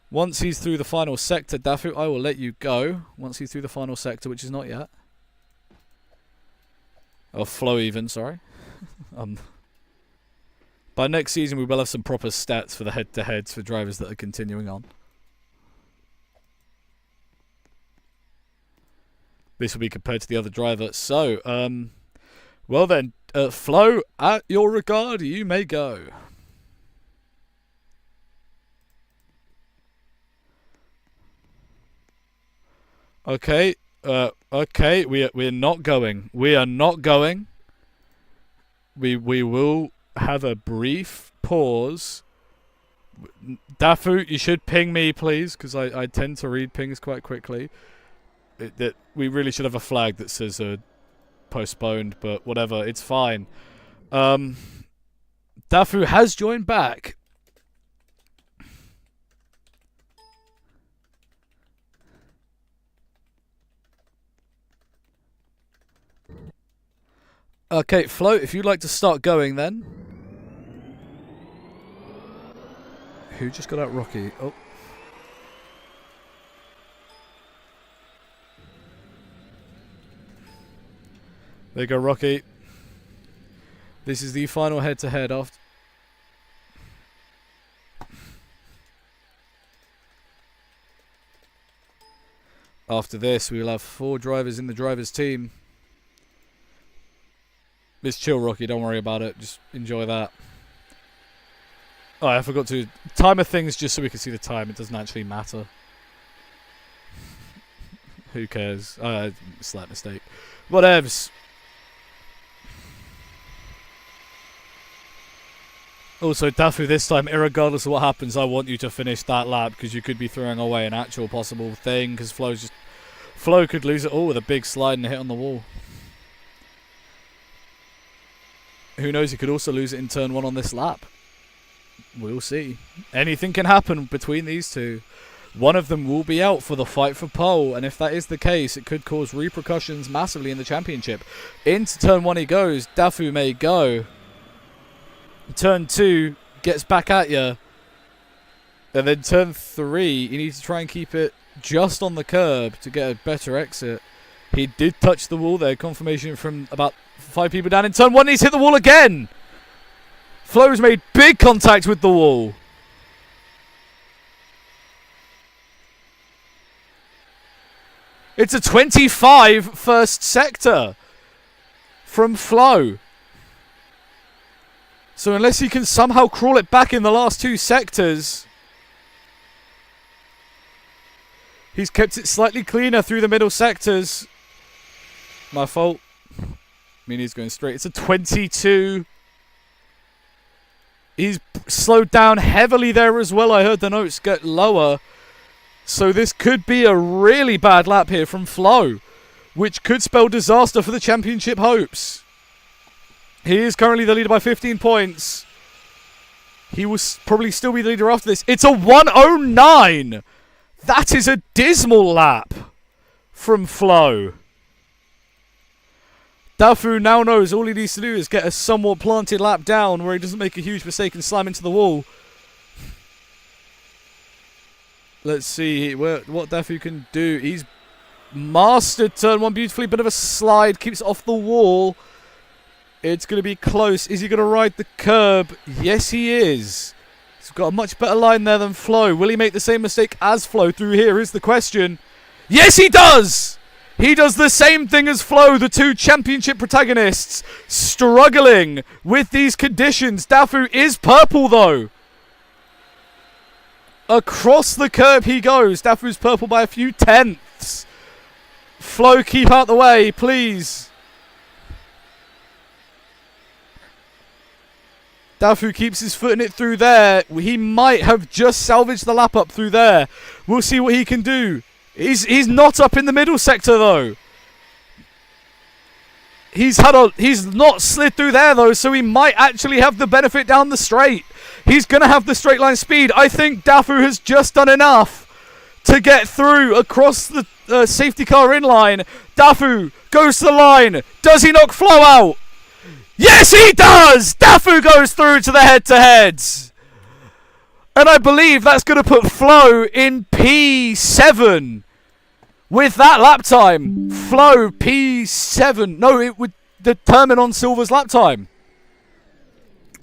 once he's through the final sector, Dafu, I will let you go. Once he's through the final sector, which is not yet. Or Flow even, sorry. By next season, we will have some proper stats for the head-to-heads for drivers that are continuing on. This will be compared to the other driver. So, well then, Flo, at your regard, you may go. Okay, okay, we're not going. We are not going. We will have a brief pause. Dafu, you should ping me, please, because I tend to read pings quite quickly. That we really should have a flag that says postponed, but whatever, it's fine. Dafu has joined back. Okay, Flo, if you'd like to start going then. Who just got out Rocky? Oh. There you go, Rocky. This is the final head-to-head after... After this, we will have 4 drivers in the driver's team. It's chill, Rocky. Don't worry about it. Just enjoy that. Oh, I forgot to timer things just so we can see the time. It doesn't actually matter. Who cares? Slight mistake. Whatevs. Also, Dafu, this time, irregardless of what happens, I want you to finish that lap because you could be throwing away an actual possible thing because Flo could lose it all with a big slide and a hit on the wall. Who knows, he could also lose it in turn 1 on this lap. We'll see. Anything can happen between these two. One of them will be out for the fight for pole, and if that is the case, it could cause repercussions massively in the championship. Into turn 1 he goes. Dafu may go. Turn 2 gets back at you. And then turn 3, you need to try and keep it just on the curb to get a better exit. He did touch the wall there. Confirmation from about 5 people down in turn 1. He's hit the wall again. Flo's made big contact with the wall. It's a 25 first sector from Flo. So unless he can somehow crawl it back in the last 2 sectors, he's kept it slightly cleaner through the middle sectors. My fault. I mean, he's going straight. It's a 22. He's slowed down heavily there as well. I heard the notes get lower. So this could be a really bad lap here from Flo, which could spell disaster for the championship hopes. He is currently the leader by 15 points. He will probably still be the leader after this. It's a 109. That is a dismal lap from Flo. Dafu now knows all he needs to do is get a somewhat planted lap down where he doesn't make a huge mistake and slam into the wall. Let's see what Dafu can do. He's mastered turn 1 beautifully. Bit of a slide. Keeps it off the wall. It's going to be close. Is he going to ride the curb? Yes, he is. He's got a much better line there than Flo. Will he make the same mistake as Flo through here is the question. Yes, he does! He does the same thing as Flo, the two championship protagonists, struggling with these conditions. Dafu is purple, though. Across the curb he goes. Dafu's purple by a few tenths. Flo, keep out the way, please. Dafu keeps his foot in it through there. He might have just salvaged the lap up through there. We'll see what he can do. He's not up in the middle sector, though. He's not slid through there, though, so he might actually have the benefit down the straight. He's going to have the straight line speed. I think Dafu has just done enough to get through across the safety car in line. Dafu goes to the line. Does he knock Flo out? Yes, he does! Dafu goes through to the head-to-heads. And I believe that's going to put Flo in P7. With that lap time, Flo P7. No, it would determine on Silver's lap time.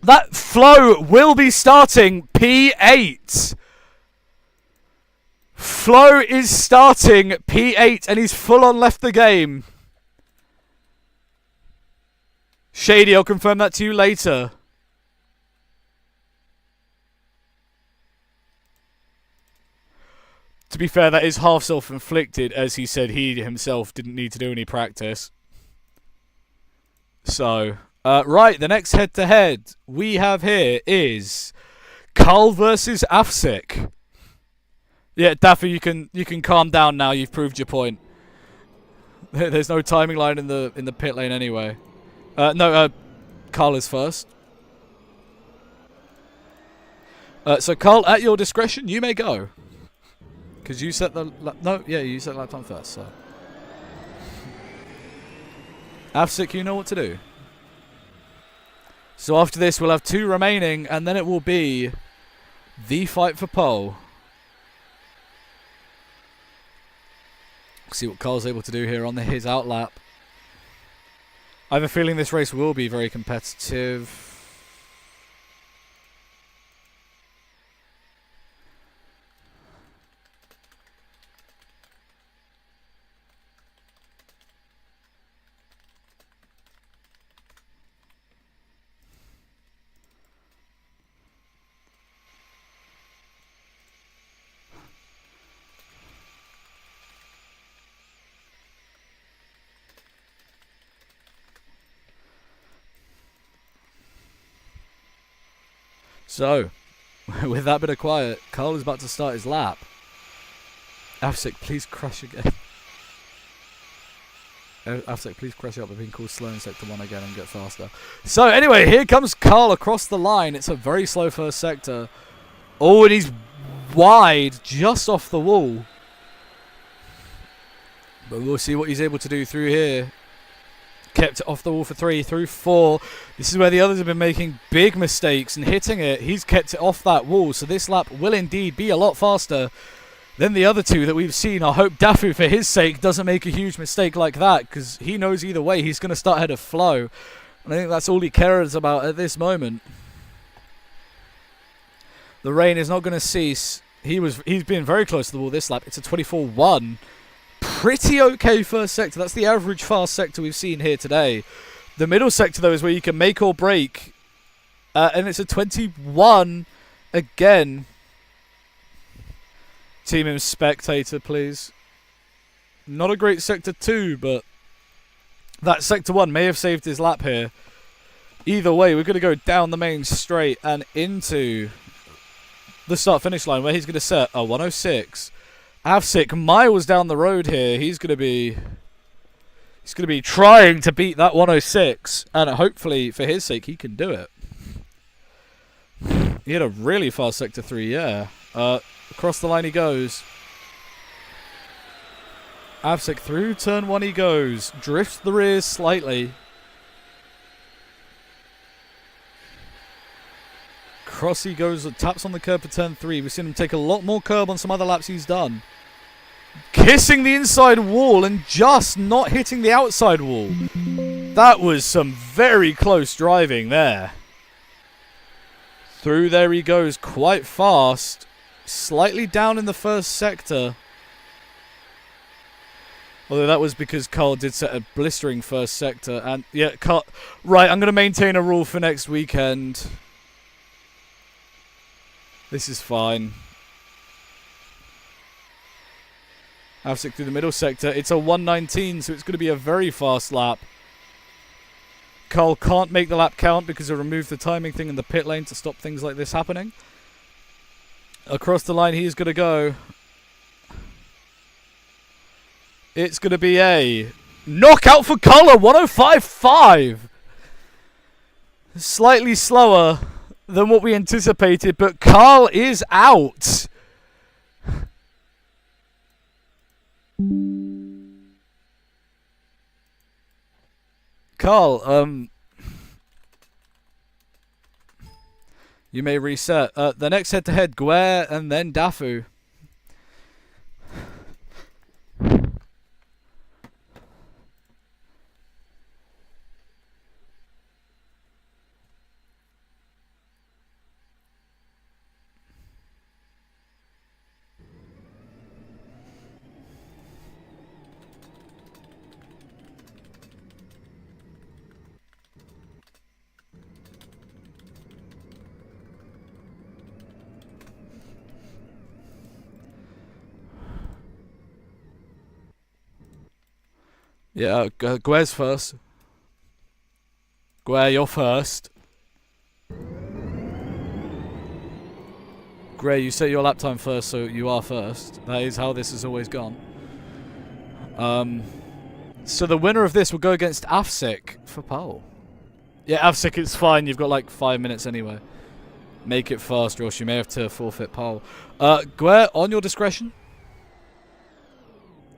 That Flo will be starting P8. Flo is starting P8 and he's full on left the game. Shady, I'll confirm that to you later. To be fair, that is half self-inflicted, as he said he himself didn't need to do any practice. So, right, the next head-to-head we have here is Carl versus Afsik. Yeah, Daffy, you can calm down now. You've proved your point. There's no timing line in the pit lane anyway. No, Carl is first. So Carl, at your discretion, you may go. Because you set the... you set the lap time first, so... Afsik, you know what to do. So after this, we'll have 2 remaining, and then it will be the fight for pole. See what Carl's able to do here on his outlap. I have a feeling this race will be very competitive. So, with that bit of quiet, Carl is about to start his lap. Afsik, please crash again. Afsik, please crash up by being called slow in sector 1 again and get faster. So, anyway, here comes Carl across the line. It's a very slow first sector. Oh, and he's wide, just off the wall. But we'll see what he's able to do through here. Kept it off the wall for 3, through 4. This is where the others have been making big mistakes and hitting it. He's kept it off that wall, so this lap will indeed be a lot faster than the other 2 that we've seen. I hope Dafu, for his sake, doesn't make a huge mistake like that, because he knows either way he's going to start ahead of Flo. And I think that's all he cares about at this moment. The rain is not going to cease. He's been very close to the wall this lap. It's a 24-1. Pretty okay first sector. That's the average fast sector we've seen here today. The middle sector, though, is where you can make or break. And it's a 21 again. Team him spectator, please. Not a great sector 2, but that sector 1 may have saved his lap here. Either way, we're going to go down the main straight and into the start-finish line, where he's going to set a 106. Afsik miles down the road here. He's going to be trying to beat that 106, and hopefully for his sake he can do it. He had a really fast sector 3, yeah. Across the line he goes. Afsik through turn 1 he goes. Drifts the rears slightly. Cross he goes, taps on the curb for turn 3. We've seen him take a lot more curb on some other laps he's done. Kissing the inside wall and just not hitting the outside wall. That was some very close driving there. Through there he goes quite fast. Slightly down in the first sector. Although that was because Carl did set a blistering first sector. And yeah, Carl, right, I'm going to maintain a rule for next weekend. This is fine. Avsik through the middle sector. It's a 1:19, so it's going to be a very fast lap. Carl can't make the lap count because he removed the timing thing in the pit lane to stop things like this happening. Across the line, he's going to go. It's going to be a knockout for Carl, 105.5. Slightly slower than what we anticipated, but Carl is out. Carl, you may reset. The next head-to-head, Guer and then Dafu. Yeah, Guer's first. Guer, you're first. Guer, you set your lap time first, so you are first. That is how this has always gone. So the winner of this will go against Afsik for pole. Yeah, Afsik, it's fine. You've got like 5 minutes anyway. Make it fast, or else you may have to forfeit pole. Guer, on your discretion.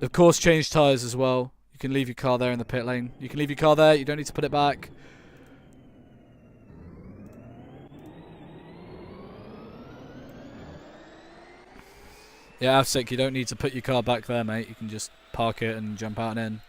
Of course, change tyres as well. You can leave your car there in the pit lane. You can leave your car there. You don't need to put it back. Yeah, Afsik, you don't need to put your car back there, mate. You can just park it and jump out and in.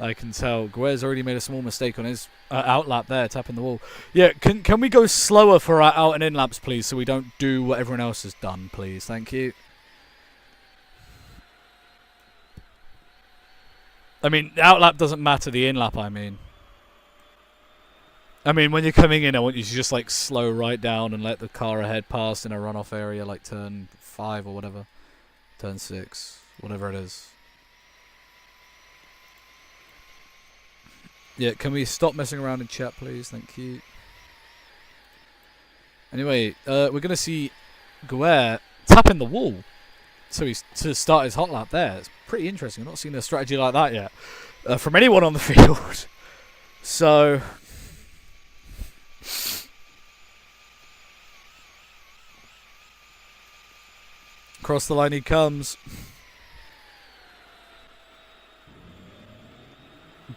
I can tell. Guer's already made a small mistake on his outlap there, tapping the wall. Yeah, can we go slower for our out and in laps, please, so we don't do what everyone else has done, please? Thank you. I mean, the outlap doesn't matter, the in-lap, I mean. When you're coming in, I want you to just, like, slow right down and let the car ahead pass in a runoff area, like turn 5 or whatever. Turn 6, whatever it is. Yeah, can we stop messing around in chat, please? Thank you. Anyway, we're going to see Guer tapping the wall to start his hot lap there. It's pretty interesting. I've not seen a strategy like that yet from anyone on the field. So, across the line he comes.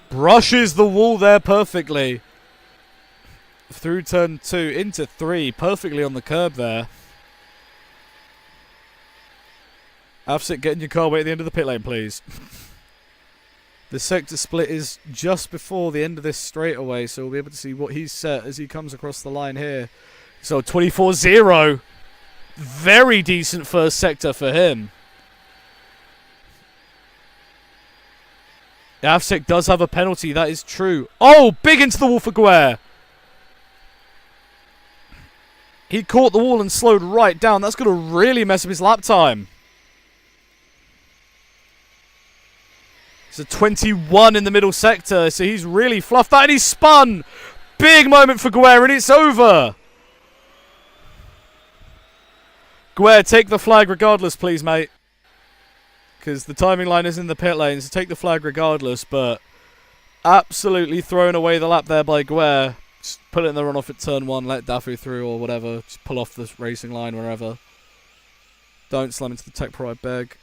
Brushes the wall there perfectly. Through turn 2 into 3. Perfectly on the curb there. Afsik, get in your car. Wait at the end of the pit lane, please. The sector split is just before the end of this straightaway, so we'll be able to see what he's set as he comes across the line here. So 24-0. Very decent first sector for him. Afsik does have a penalty, that is true. Oh, big into the wall for Guer. He caught the wall and slowed right down. That's going to really mess up his lap time. It's a 21 in the middle sector, so he's really fluffed that and he's spun. Big moment for Guer and it's over. Guer, take the flag regardless, please, mate. Because the timing line is in the pit lane, so take the flag regardless, but absolutely thrown away the lap there by Guer. Just put it in the runoff at turn 1, let Dafu through or whatever. Just pull off the racing line wherever. Don't slam into the tech pro, I beg.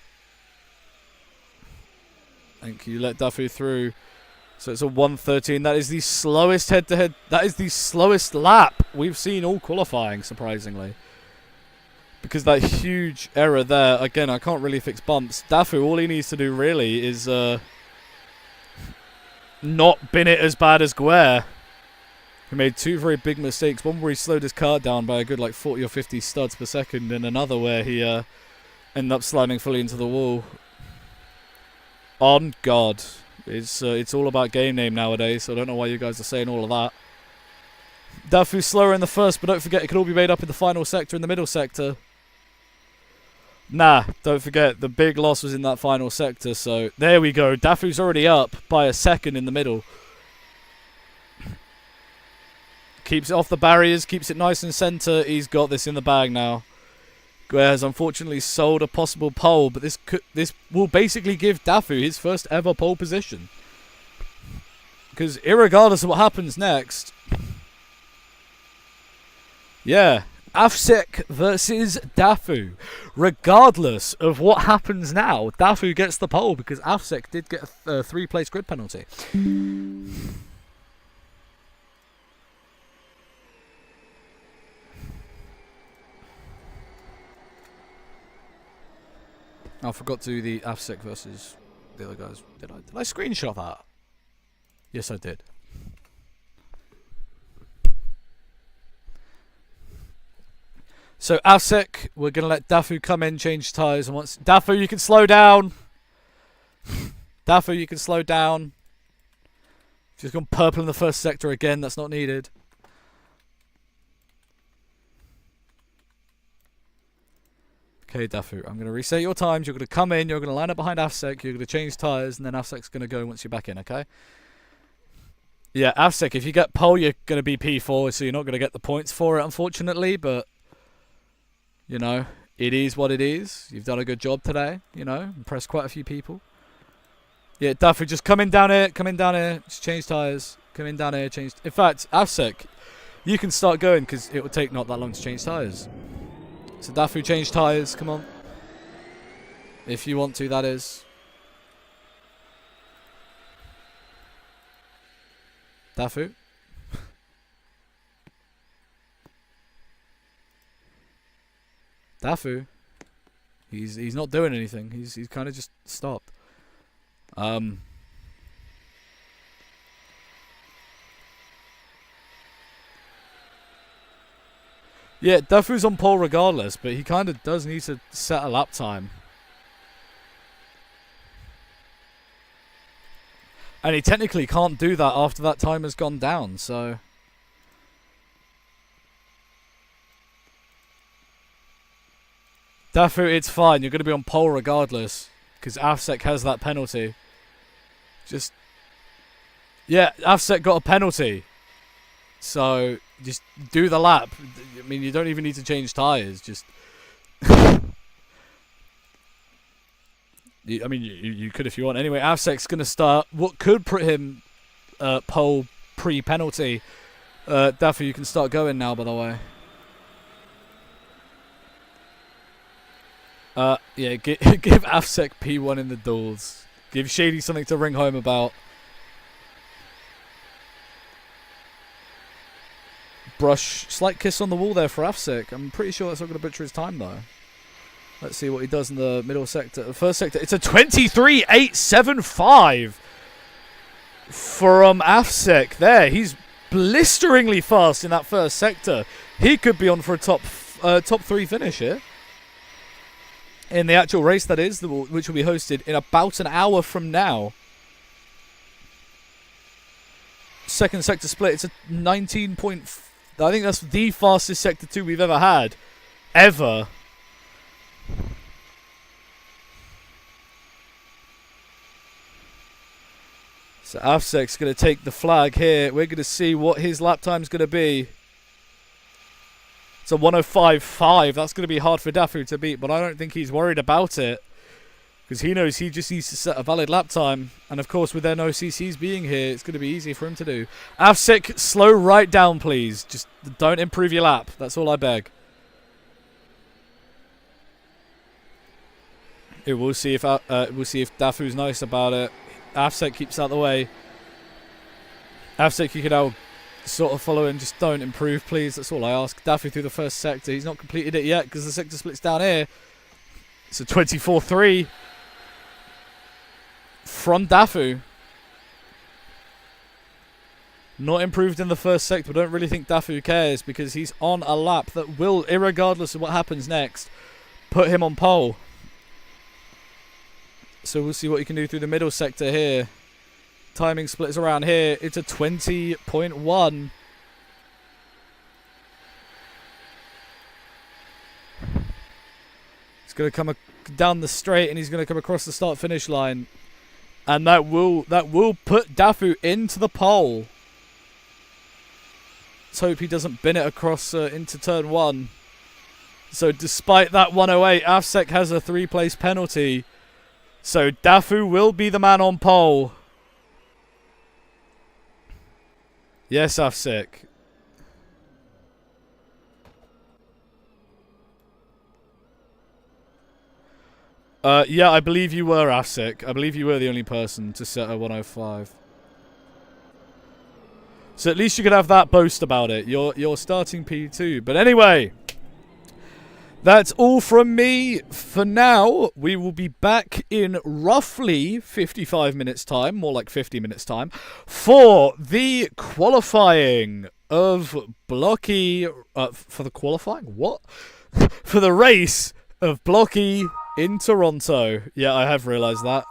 Thank you. Let Dafu through. So it's a 1:13. That is the slowest head-to-head. That is the slowest lap we've seen all qualifying, surprisingly. Because that huge error there. Again, I can't really fix bumps. Dafu, all he needs to do really is not bin it as bad as Guerre, who made two very big mistakes. One where he slowed his car down by a good like 40 or 50 studs per second, and another where he ended up sliding fully into the wall. On God. It's all about game name nowadays, so I don't know why you guys are saying all of that. Dafu's slower in the first, but don't forget it can all be made up in the final sector and the middle sector. Nah, don't forget, the big loss was in that final sector, so there we go. Dafu's already up by a second in the middle. Keeps it off the barriers, keeps it nice and centre. He's got this in the bag now. Guerre has unfortunately sold a possible pole, but this will basically give Dafu his first ever pole position. Because irregardless of what happens next, yeah, Assetto versus Dafu. Regardless of what happens now, Dafu gets the pole because Assetto did get a 3-place grid penalty. I forgot to do the Assetto versus the other guys. Did I screenshot that? Yes, I did. So Assetto, we're gonna let Dafu come in, change tyres, and once Dafu, you can slow down. Dafu, you can slow down. She's gone purple in the first sector again. That's not needed. Okay, Dafu, I'm going to reset your times. You're going to come in, you're going to line up behind Assetto, you're going to change tyres, and then Assetto's going to go once you're back in, okay? Yeah, Assetto, if you get pole, you're going to be P4, so you're not going to get the points for it, unfortunately, but, you know, it is what it is. You've done a good job today, you know, impressed quite a few people. Yeah, Dafu, just come in down here, just change tyres, come in down here, change... In fact, Assetto, you can start going, because it will take not that long to change tyres. So Dafu, change tyres, come on. If you want to, that is. Dafu. Dafu. He's not doing anything. He's kind of just stopped. Yeah, Dafu's on pole regardless, but he kind of does need to set a lap time. And he technically can't do that after that time has gone down, so... Dafu, it's fine. You're going to be on pole regardless, because Assetto has that penalty. Just... Yeah, Assetto got a penalty. So, just do the lap. I mean, you don't even need to change tyres. Just... I mean, you could if you want. Anyway, Assetto's going to start what could put him pole pre-penalty. Dafu, you can start going now, by the way. Yeah, give Assetto P1 in the duels. Give Shady something to ring home about. Brush, slight kiss on the wall there for Assetto. I'm pretty sure that's not going to butcher his time, though. Let's see what he does in the middle sector. The first sector, it's a 23.875 from Assetto there. He's blisteringly fast in that first sector. He could be on for a top 3 finish here. In the actual race, that is, which will be hosted in about an hour from now. Second sector split, it's a 19 point... I think that's the fastest Sector 2 we've ever had. Ever. So Assetto's going to take the flag here. We're going to see what his lap time's going to be. It's a 105.5. That's going to be hard for Dafu to beat, but I don't think he's worried about it. Because he knows he just needs to set a valid lap time. And of course, with their no CCs being here, it's going to be easy for him to do. Assetto, slow right down, please. Just don't improve your lap. That's all I beg. We'll see if Dafu's nice about it. Assetto keeps out of the way. Assetto, you can now sort of follow and just don't improve, please. That's all I ask. Daffy through the first sector. He's not completed it yet because the sector splits down here. It's a 24-3 from Dafu. Not improved in the first sector, but I don't really think Dafu cares because he's on a lap that will, irregardless of what happens next, put him on pole. So we'll see what he can do through the middle sector here. Timing splits around here. It's a 20.1. He's going to come down the straight and he's going to come across the start-finish line. And that will put Dafu into the pole. Let's hope he doesn't bin it across into turn 1. So despite that 108, Assetto has a 3-place penalty. So Dafu will be the man on pole. Yes, Assetto. Yeah, I believe you were, Assetto. I believe you were the only person to set a 105. So at least you could have that boast about it. You're starting P2. But anyway, that's all from me for now. We will be back in roughly 55 minutes time, more like 50 minutes time, for the qualifying of Blocky. For the qualifying? What? For the race of Blocky in Toronto. Yeah, I have realised that.